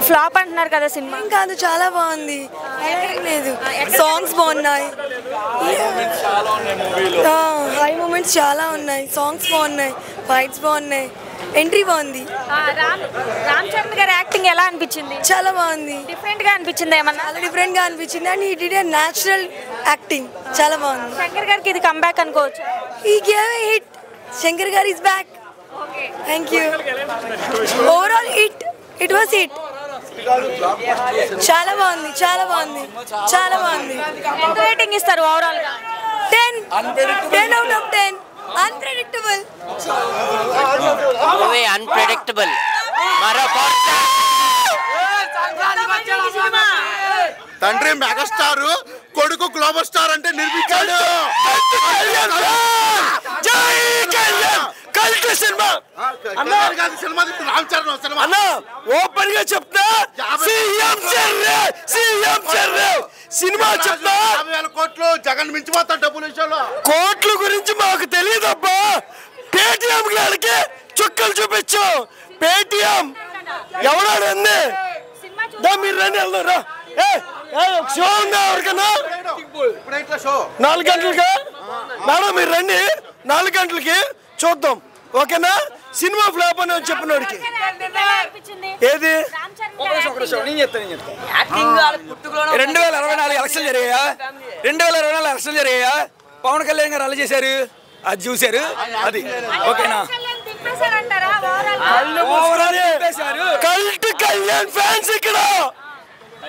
Flop అంటున్నారు కదా cinema? ఏం కాదు, చాలా బాగుంది. లేదు, సాంగ్స్ బాగున్నాయి, హై మూమెంట్స్ చాలా ఉన్నాయి, సాంగ్స్ బాగున్నాయి, ఫైట్స్ బాగున్నాయి, ఎంట్రీ బాగుంది. రామ్ చరణ్ గారి యాక్టింగ్ ఎలా అనిపించింది? చాలా బాగుంది, డిఫరెంట్ గా అనిపించింది ఏమన్నా? చాలా డిఫరెంట్ గా అనిపించింది and he did a natural acting, చాలా బాగుంది. శంకర్ గారికి ఇది కంబ్యాక్ అనుకోవచ్చు. He gave a hit, Shankar గారు is back. Thank you. Overall it was hit. చాలా బాగుంది, చాలా బాగుంది, చాలా బాగుంది. ఎంత రేటింగ్ ఇస్తారు ఓవరాల్ గా? 10 out of 10. Unpredictable. Movie unpredictable. తండ్రి మెగాస్టార్, కొడుకు గ్లోబల్ స్టార్ అంటే నిర్మించాడు. రామ్ చరణ్ అన్న ఓపెన్ గా చెప్తా, సినిమా చెప్తా. 50,000 కోట్లు జగన్ మించిపోతాడు డబ్బుల విషయంలో. కోట్ల గురించి మాకు తెలియదబ్బా. పేటిఎం గారికి చుక్కలు చూపించు. పేటిఎం ఎవడాడు అంది? మీరు రండి, వెళ్దారా. షో ఉందా ఎవరికన్నా? 4 గంటలకి మేడం మీరు రండి, 4 గంటలకి చూద్దాం, ఓకేనా? సినిమా ఫ్లాప్ అని చెప్పినోడికి ఏది 2024 ఎలక్షన్ జరిగాయా? 2024 ఎలక్షన్ జరిగాయా? పవన్ కళ్యాణ్ గారు అలా చేశారు, అది చూశారు, అది ఓకేనా? కల్ట్ కళ్యాణ్ ఫ్యాన్స్ ఇక్కడ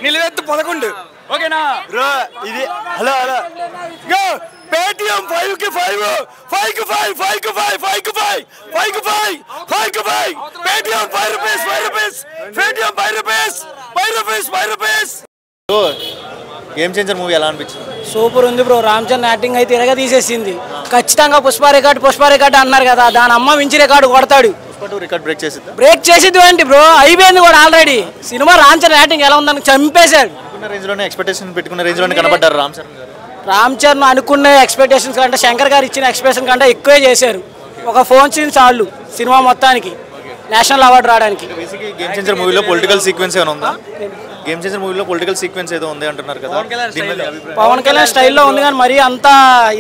నిలవెత్తు 11 ఓకేనా? ఇది హలో హలో పేటిఎం 5 కి 5, 5 కి 5, 5 కి 5, 5 కి 5, 5 కి 5, 5 కి 5. Paytm 5 rupees, 5 rupees. Paytm 5 rupees, 5 rupees, 5 rupees. Game Changer movie ఎలా అనిపించింది? సూపర్ ఉంది బ్రో. రామ్ చరణ్ యాక్టింగ్ అయితే ఇరగా తీసేసింది. ఖచ్చితంగా పుష్ప రికార్డు అన్నారు కదా, దాని అమ్మ మించి రికార్డు కొడతాడు. రికార్డ్ బ్రేక్ చేసిద్ది ఏంటి బ్రో? అయిపోయింది కూడా already. Cinema Ram Charan acting ఎలా ఉందని చంపేశాడు. రేంజ్ లోనే ఎక్స్పెక్టేషన్ పెట్టుకున్న రేంజ్ లోనే కనబడ్డారు రామ్ చరణ్ గారు. రామ్ చరణ్ అనుకున్న ఎక్స్పెక్టేషన్స్ కంటే శంకర్ గారు ఇచ్చిన ఎక్స్పెక్టేషన్ కంటే ఎక్కువే చేశారు. ఒక ఫోన్ సీన్ చాలు సినిమా మొత్తానికి నేషనల్ అవార్డు రావడానికి. గేమ్ చేంజర్ మూవీలో పొలిటికల్ సీక్వెన్స్ ఏమైనా ఉందా? గేమ్ చేంజర్ మూవీలో పొలిటికల్ సీక్వెన్స్ ఏదో ఉంది అంటున్నారు కదా. పవన్ కళ్యాణ్ స్టైల్లో ఉంది కానీ మరీ అంత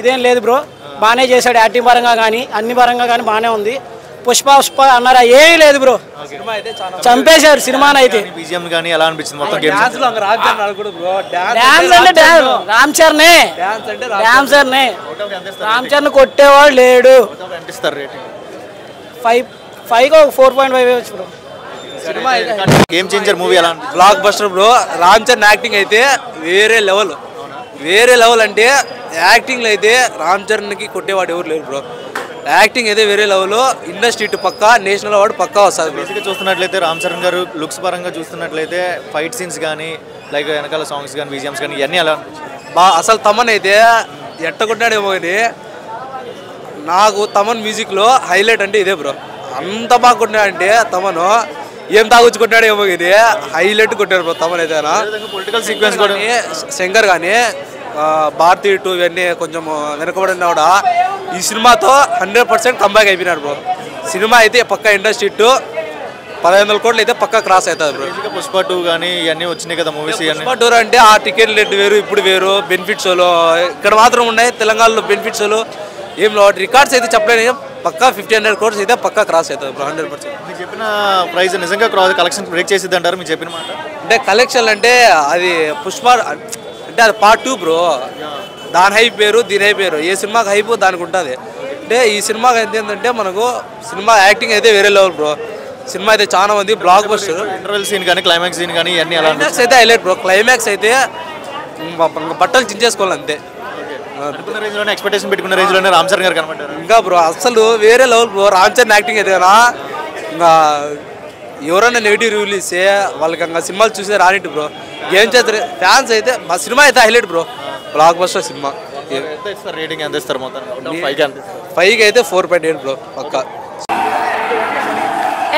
ఇదేం లేదు బ్రో. బాగానే చేశాడు, యాక్టింగ్ పరంగా కానీ అన్ని పరంగా కానీ బాగానే ఉంది. పుష్ప అన్నారా, ఏమీ లేదు బ్రో, చంపేశారు సినిమాని అయితే. బీజిఎం కానీ ఎలా అనిపించింది మొత్తం? గేమ్ రామ్ చరణే, రామ్ చరణ్ కొట్టేవాడు లేడు. 5 4.5 బ్రో. గేమ్ చేంజర్ మూవీ ఎలా? Block buster bro. Ram Charan acting అయితే వేరే లెవెల్ అంటే యాక్టింగ్లో అయితే రామ్ చరణ్కి కొట్టేవాడు ఎవరు లేరు బ్రో. యాక్టింగ్ అయితే వేరే లెవెల్. ఇండస్ట్రీ పక్కా నేషనల్ అవార్డు పక్కా వస్తుంది. బేసిక్గా చూస్తున్నట్లయితే రామ్ చరణ్ గారు లుక్స్ పరంగా చూస్తున్నట్లయితే ఫైట్ సీన్స్ కానీ లైక్ వెనకాల సాంగ్స్ కానీ బీజిఎమ్స్ కానీ ఇవన్నీ ఎలా అసలు తమన్ అయితే ఎట్టగొట్టాడేమో అని నాకు తమన్ మ్యూజిక్లో హైలైట్ అంటే ఇదే బ్రో. అంత బాగా కొట్టినాడంటే తమను ఏం తాగుచ్చుకుంటాడేమో ఇది హైలైట్ కొట్టాడు బ్రో తమన్ అయితే. పొలిటికల్ సీక్వెన్స్ కూడా శంకర్ కానీ భారతీ 2 ఇవన్నీ కొంచెం వెనకబడినా కూడా ఈ సినిమాతో 100% కంబ్యాక్ అయిపోయినాడు బ్రో. సినిమా అయితే పక్కా ఇండస్ట్రీ 1500 కోట్లు అయితే పక్కా క్రాస్ అవుతుంది బ్రో. పుష్ప 2 కానీ ఇవన్నీ వచ్చినాయి కదా మూవీస్. పుష్ప 2 అంటే ఆ టికెట్ రేట్ వేరు, ఇప్పుడు వేరు. బెనిఫిట్స్ ఇక్కడ మాత్రం ఉన్నాయి, తెలంగాణలో బెనిఫిట్స్ ఏం రికార్డ్స్ అయితే చెప్పలేను. పక్కా 1500 crores అయితే పక్కా క్రాస్ అవుతుంది బ్రో 100%. మీరు చెప్పిన ప్రైస్ నిజంగా కలెక్షన్ బ్రేక్ చేసిద్ది అంటారు మీరు చెప్పిన మాట? అంటే కలెక్షన్ అంటే అది పుష్ప అంటే అది పార్ట్ 2 బ్రో. దాని హైప్ వేరు, దీని హైప్ వేరు. ఏ సినిమాకి హైప్ దానికి ఉంటుంది. అంటే ఈ సినిమాకి అయితే ఏంటంటే మనకు సినిమా యాక్టింగ్ అయితే వేరే లెవెల్ బ్రో. సినిమా అయితే చాలా మంది బ్లాక్ బస్టర్. ఇంటర్వెల్ సీన్ కానీ క్లైమాక్స్ సీన్ కానీ ఇవన్నీ ఎలా? క్లైమాక్స్ అయితే హైలైట్ బ్రో. క్లైమాక్స్ అయితే బట్టలు చించేసుకోవాలి అంతే. రేంజ్ లోనే ఎక్స్పెక్టేషన్ పెట్టుకున్న రేంజ్ లోనే రామ్ చరణ్ గారు కనబడ్డారు. ఇంకా బ్రో అసలు వేరే level bro. Ram Charan acting అయితే కదా ఇంకా ఎవరైనా నెగిటివ్ రివ్యూలు ఇస్తే వాళ్ళకి ఇంకా సినిమాలు చూసే రానిట్టు బ్రో. గేమ్ చేస్తారు ఫ్యాన్స్ అయితే మా సినిమా అయితే highlight bro. Block buster cinema. Rating ఎంత ఇస్తారు మొత్తం? 5కి అయితే 4.8 బ్రో పక్కా.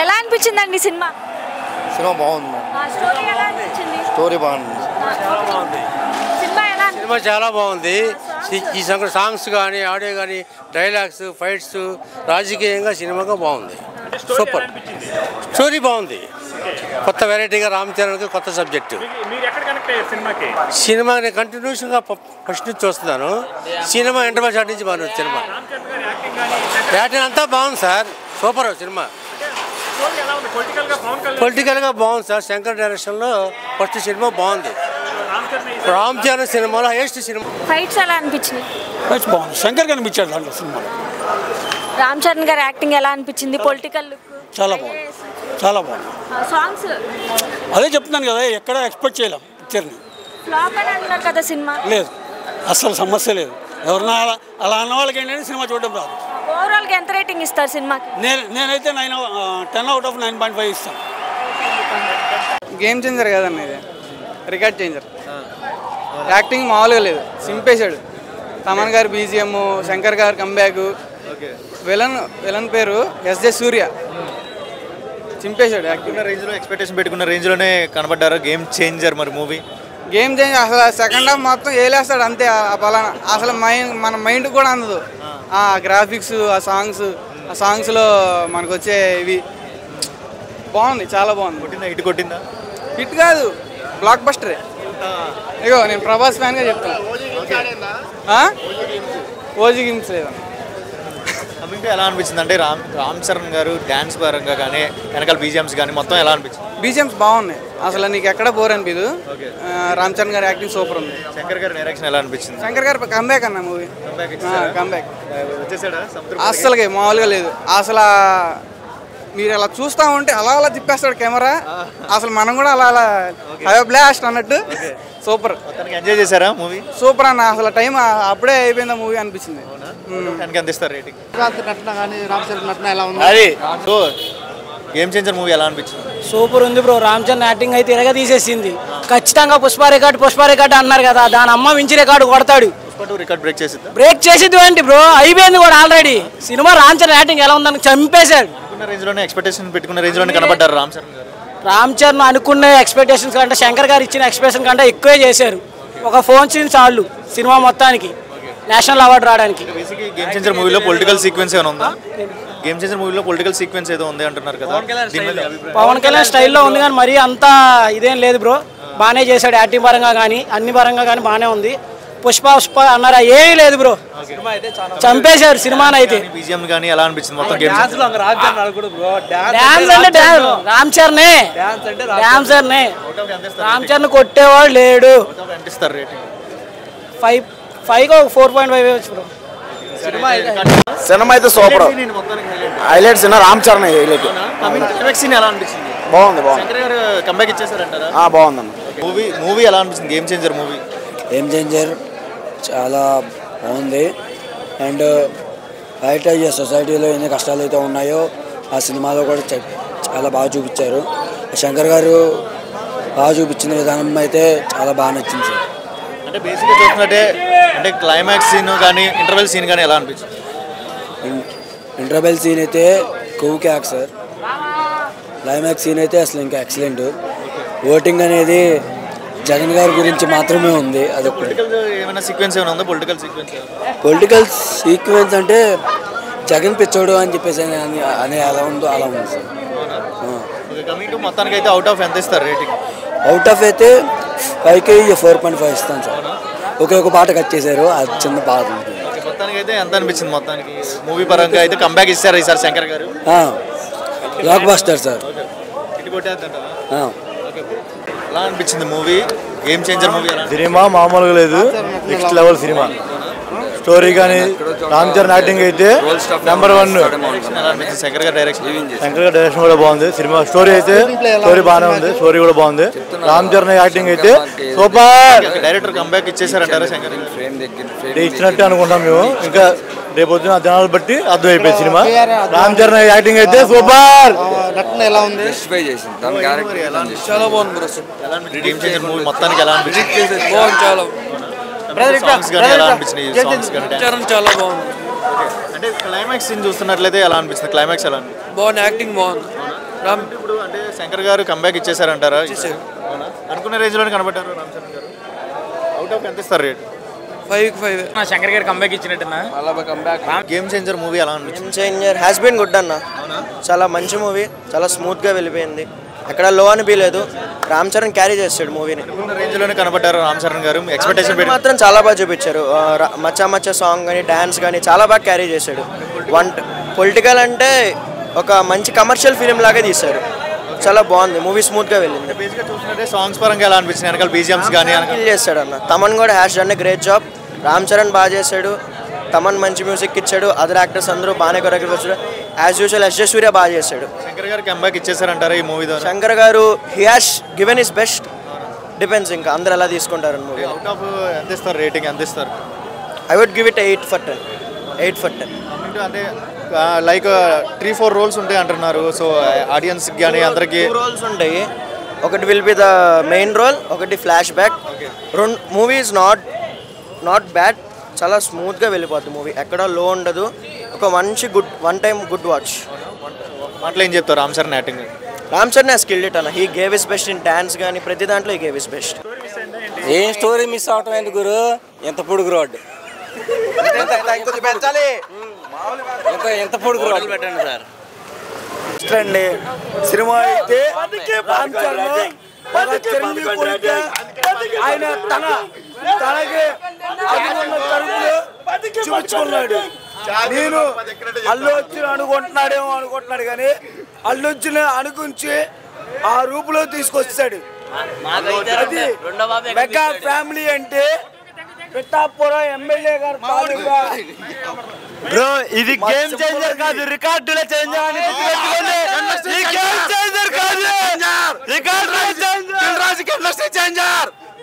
ఎలా అనిపించిందండి సినిమా? సినిమా బాగుంది. స్టోరీ బాగుంది. సినిమా చాలా బాగుంది. ఈ సాంగ్స్ కానీ ఆడియో కానీ డైలాగ్స్ ఫైట్స్ రాజకీయంగా సినిమాగా బాగుంది. సూపర్. స్టోరీ బాగుంది. కొత్త వెరైటీగా రామ్ చరణ్కి కొత్త సబ్జెక్టు. సినిమా నేను కంటిన్యూషన్గా ఫస్ట్ నుంచి చూస్తున్నాను. సినిమా ఇంటర్వల్ షాట్ నుంచి బాగుంది. సినిమా యాక్టింగ్ అంతా బాగుంది సార్, సూపర్ సినిమా. పొలిటికల్గా బాగుంది సార్. శంకర్ డైరెక్షన్లో ఫస్ట్ సినిమా బాగుంది. రామ్ చరణ్ సినిమాలో హైయెస్ట్ సినిమా. ఫైట్స్ ఎలా అనిపించింది? ఫైట్స్ బాగుంది. శంకర్ కనిపించాడు దాంట్లో సినిమాలో. రామ్ చరణ్ గారి యాక్టింగ్ ఎలా అనిపించింది? పొలిటికల్ లుక్ చాలా బాగుంది, చాలా బాగుంది. సాంగ్స్ అదే చెప్తున్నాను కదా, ఎక్కడ ఎక్స్పెక్ట్ చేయలేం పిక్చర్ని. ఫ్లాప్ అని అంటున్నారు కదా సినిమా. లేదు, అస్సలు సమస్య లేదు. ఎవరన్నా అలా అన్న వాళ్ళకి ఏంటంటే సినిమా చూడడం రాదు. ఓవరాల్గా ఎంత రేటింగ్ ఇస్తారు సినిమాకి? నేనైతే 10 out of 9.5 ఇస్తాను. గేమ్ చేంజర్ కదన్న, ఇది రికార్డ్ చేంజర్. యాక్టింగ్ మామూలుగా లేదు, సింపేశాడు. తమన్ గారు బీజిఎం, శంకర్ గారు కంబ్యాక్, విలన్ పేరు ఎస్జే సూర్య. చింపేశాడు. యాక్టింగ్ రేంజ్లో ఎక్స్పెక్టేషన్ పెట్టుకున్న రేంజ్లోనే కనబడ్డారు. గేమ్ చేంజర్ మరి మూవీ. గేమ్ చేంజర్ అసలు సెకండ్ హాఫ్ మొత్తం ఏలేస్తాడు అంతే. ఆ పలానా అసలు మన మైండ్ కూడా అందదు. ఆ గ్రాఫిక్స్, ఆ సాంగ్స్లో మనకు వచ్చే ఇవి బాగుంది, చాలా బాగుంది. కొట్టిందా? హిట్ కొట్టిందా? హిట్ కాదు, బ్లాక్ బస్టరే. ఇగో నేను ప్రభాస్ ఫ్యాన్గా చెప్తాను. ఓజీ గేమ్స్ లేదా అమింటే ఎలా అనిపించింది అంటే రామ్ చరణ్ గారు డ్యాన్స్ పరంగా కానీ వెనకాల బీజిఎమ్స్ కానీ మొత్తం ఎలా అనిపించింది? బీజిఎమ్స్ బాగున్నాయి, అసలు నీకు ఎక్కడ బోర్ అనిపించదు. రామ్ చరణ్ గారి యాక్టింగ్ సూపర్ ఉంది. శంకర్ గారి డైరెక్షన్ ఎలా అనిపించింది? శంకర్ గారు కంబ్యాక్ అన్న మూవీ. కంబ్యాక్ వచ్చేసాడా? అస్సలకి మామూలుగా లేదు. అసలు మీరు అలా చూస్తూ ఉంటే అలా తిప్పేస్తాడు కెమెరా. అసలు మనం కూడా అలా బ్లాస్ట్ అన్నట్టు సూపర్. ఎంజాయ్ చేశారా మూవీ? సూపర్ అన్న, అసలు టైం అప్పుడే అయిపోయింది మూవీ అనిపించింది. అందిస్తారు రేటింగ్. అది గేమ్ చేంజర్ మూవీ ఎలా అనిపించింది? సూపర్ ఉంది బ్రో. రామ్ చరణ్ యాక్టింగ్ అయితే ఇరగా తీసేసింది. ఖచ్చితంగా పుష్ప రికార్డు అన్నారు కదా, దాని అమ్మ మించి రికార్డు కొడతాడు. బ్రేక్ చేసిద్ది ఏంటి బ్రో, అయిపోయింది కూడా already cinema. Ram Charan acting ఎలా ఉందని చంపేశాడు. ఎక్స్పెక్టేషన్ పెట్టుకున్న రేంజ్ లోనే కనబడ్డారు రామ్ చరణ్ గారు. రామ్ చరణ్ అనుకున్న ఎక్స్పెక్టేషన్స్ కంటే శంకర్ గారు ఇచ్చిన ఎక్స్పెక్టేషన్ కంటే ఎక్కువే చేశారు. ఒక ఫోన్ సీన్ చాలు సినిమా మొత్తానికి నేషనల్ అవార్డు రావడానికి. గేమ్ చేంజర్ మూవీలో పొలిటికల్ సీక్వెన్స్ ఏమైనా ఉందా? గేమ్ చేంజర్ మూవీలో పొలిటికల్ సీక్వెన్స్ ఏదో ఉంది అంటున్నారు కదా. పవన్ కళ్యాణ్ స్టైల్లో ఉంది కానీ మరీ అంతా ఇదేం లేదు బ్రో. బాగానే చేశాడు, యాక్టింగ్ పరంగా కానీ అన్ని పరంగా కానీ బాగానే ఉంది. పుష్ప అన్నారా, ఏమీ లేదు బ్రో, చంపేశారు సినిమాని అయితే. ఎలా అనిపించింది మొత్తం? డాన్స్ అంటే రామ్ చరణే, రామ్ చరణ్ కొట్టేవాడు లేడు. 4.5 ఇవ్వచ్చు బ్రో. సినిమా అయితే super. Highlight cinema Ram Charan highlight. బాగుంది, కంబ్యాక్ ఇచ్చేసారంటారా? బాగుందన్న మూవీ ఎలా అనిపించింది? Game Changer movie. Game changer చాలా బాగుంది. అండ్ బయట ఈ సొసైటీలో ఎన్ని కష్టాలు అయితే ఉన్నాయో ఆ సినిమాలో కూడా చాలా బాగా చూపించారు. శంకర్ గారు బాగా చూపించిన విధానం అయితే చాలా బాగా నచ్చింది సార్. అంటే బేసిక్గా చూసినట్టే అంటే క్లైమాక్స్ సీన్ కానీ ఇంటర్వెల్ సీన్ కానీ ఎలా అనిపించింది? ఇంటర్వెల్ సీన్ అయితే కొవ్వు క్యాక్ సార్. క్లైమాక్స్ సీన్ అయితే అసలు ఇంకా ఎక్సలెంట్. ఓటింగ్ అనేది జగన్ గారి గురించి మాత్రమే ఉంది. అది పొలిటికల్ సీక్వెన్స్ అంటే జగన్ పిచ్చోడు అని చెప్పేసి అని ఎలా ఉందో అలా ఉంది సార్. మొత్తానికి అయితే అవుట్ ఆఫ్ ఎంత ఇస్తారు రేటింగ్? అవుట్ ఆఫ్ అయితే 5కి 4.5 ఇస్తాను సార్. ఒక పాట కట్ చేశారు, అది చిన్న బాధ ఉంది. మొత్తానికి అయితే ఎంత అనిపించింది? మొత్తానికి మూవీ పరంగా అయితే కంబ్యాక్ ఇస్తారు ఈసారి శంకర్ గారు. Block buster sir. ఎలా అనిపించింది movie? Game Changer movie. Cinema మామూలుగా లేదు, నెక్స్ట్ లెవెల్ సినిమా. స్టోరీ కానీ రామ్ చరణ్ యాక్టింగ్ అయితే నెంబర్ 1. శంకర్ గారి డైరెక్షన్ కూడా బాగుంది. సినిమా స్టోరీ బాగానే ఉంది, స్టోరీ కూడా బాగుంది. రామ్ చరణ్ యాక్టింగ్ అయితే సూపర్. డైరెక్టర్ కంబ్యాక్ ఇచ్చేసారంటారా శంకర్? ఇచ్చినట్టే అనుకుంటాం మేము. ఇంకా రేపు పొద్దున జనాలు బట్టి అర్థమైపోయింది సినిమా. రామ్ చరణ్ యాక్టింగ్ అయితే సూపర్. ఎలా ఉంది? చాలా బాగుంది. గేమ్ చేంజర్ మూవీ మొత్తానికి ఎలా అనిపించింది? చాలా చాలా బాగుంది. అంటే క్లైమాక్స్ సీన్ చూస్తున్నట్లయితే ఎలా అనిపిస్తుంది? క్లైమాక్స్ ఎలా అనిపిస్తుంది? బాగుంది, యాక్టింగ్ బాగుంది. ఇప్పుడు అంటే శంకర్ గారు కంబ్యాక్ ఇచ్చేసారంటారా? అనుకున్న రేంజ్ లోనే కనబడ్డారు రామ్ చరణ్ గారు. అవుట్ ఆఫ్ ఎంత ఇస్తారు రేట్? 5కి 5. శంకర్ గారు కంబ్యాక్ ఇచ్చినట్టున్నా. గేమ్ చేంజర్ మూవీ ఎలా అనిపించింది? Game Changer has been good అన్న. చాలా మంచి మూవీ, చాలా స్మూత్గా వెళ్ళిపోయింది. ఎక్కడ లో అనిపించలేదు. రామ్ చరణ్ క్యారీ చేస్తాడు మూవీని. రేంజ్లోనే కనబడ్డారు రామ్ చరణ్ గారు. ఎక్స్పెక్టేషన్ మాత్రం చాలా బాగా చూపించారు. మచ్చా మచ్చా సాంగ్ కానీ డ్యాన్స్ కానీ చాలా బాగా క్యారీ చేశాడు. పొలిటికల్ అంటే ఒక మంచి కమర్షియల్ ఫిలిం లాగా తీశారు. చాలా బాగుంది మూవీ, స్మూత్గా వెళ్ళింది. సాంగ్స్ పరంగా ఎలా అనిపించింది? వెనకాల బీజిఎమ్స్ కానీ చేస్తాడు అన్న. తమన్ కూడా hash done great job. Ram Charan బాగా చేశాడు. తమన్ మంచి మ్యూజిక్ ఇచ్చాడు. అదర్ యాక్టర్స్ అందరూ బాగానే కొరియోగ్రఫీ వచ్చాడు. యాజ్ యూజువల్ ఎస్జే సూర్య బాగా చేశాడు. శంకర్ గారు కంబ్యాక్ ఇచ్చేసారంటారా ఈ మూవీ ద్వారా? శంకర్ గారు he has given his best. Depends ఇంకా అందరూ ఎలా తీసుకుంటారు మూవీ. అవుట్ ఆఫ్ ఎంత ఇస్తారు రేటింగ్? ఎంత ఇస్తారు? I would give it 8/10. 8/10. అంటే లైక్ 3-4 రోల్స్ ఉంటాయి అంటున్నారు. సో ఆడియన్స్ కానీ అందరికి రోల్స్ ఉంటాయి. ఒకటి will be the main role, ఒకటి ఫ్లాష్ బ్యాక్. రెండు మూవీ ఈజ్ నాట్ బ్యాడ్. చాలా స్మూత్గా వెళ్ళిపోతుంది మూవీ. ఎక్కడ లో ఉండదు. ఒక మంచి వన్ టైం గుడ్ వాచ్. మాటలు ఏం చెప్తారు Ram Charan acting? Ram Charan has killed it అన్న. He gave his best in dance కానీ ప్రతి దాంట్లో హీ గేవ్ హిస్ బెస్ట్. ఏం స్టోరీ మిస్ అవటం ఎందుకు గురు? ఎంత పొడుగు రోడ్డు, ఎంత పొడుగు రోడ్డు పెట్టండి సార్. అండి సినిమా అయితే రామ్ చరణ్ ఆయన తనకి తరుపులు చూపించుకున్నాడు. నేను అల్లు అర్జున్ అనుకుంటున్నాడు కానీ అల్లు అర్జున్ అనుకుంచి ఆ రూపులో తీసుకొస్తాడు. అది మెగా ఫ్యామిలీ అంటే పిఠాపురం ఎమ్మెల్యే గారు బ్రో. ఇది గేమ్ చేంజర్ కాదు, రికార్డుల చేంజర్.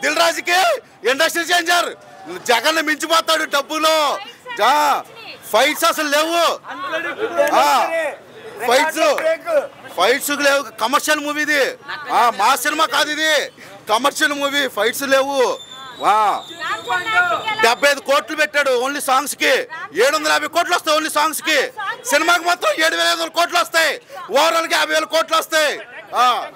దిల్ రాజుకి ఇండస్ట్రీ చేంజర్. జగన్ మించిపోతాడు డబ్బులో. ఫైట్స్ అసలు లేవు, ఫైట్స్ లేవు. కమర్షియల్ మూవీ ఇది, మా సినిమా కాదు ఇది. కమర్షియల్ మూవీ, ఫైట్స్ లేవు. 75 కోట్లు పెట్టాడు ఓన్లీ సాంగ్స్ కి. 750 కోట్లు వస్తాయి ఓన్లీ సాంగ్స్ కి. సినిమాకి మొత్తం 7,500 కోట్లు వస్తాయి. ఓవరాల్ కి 50,000 కోట్లు వస్తాయి.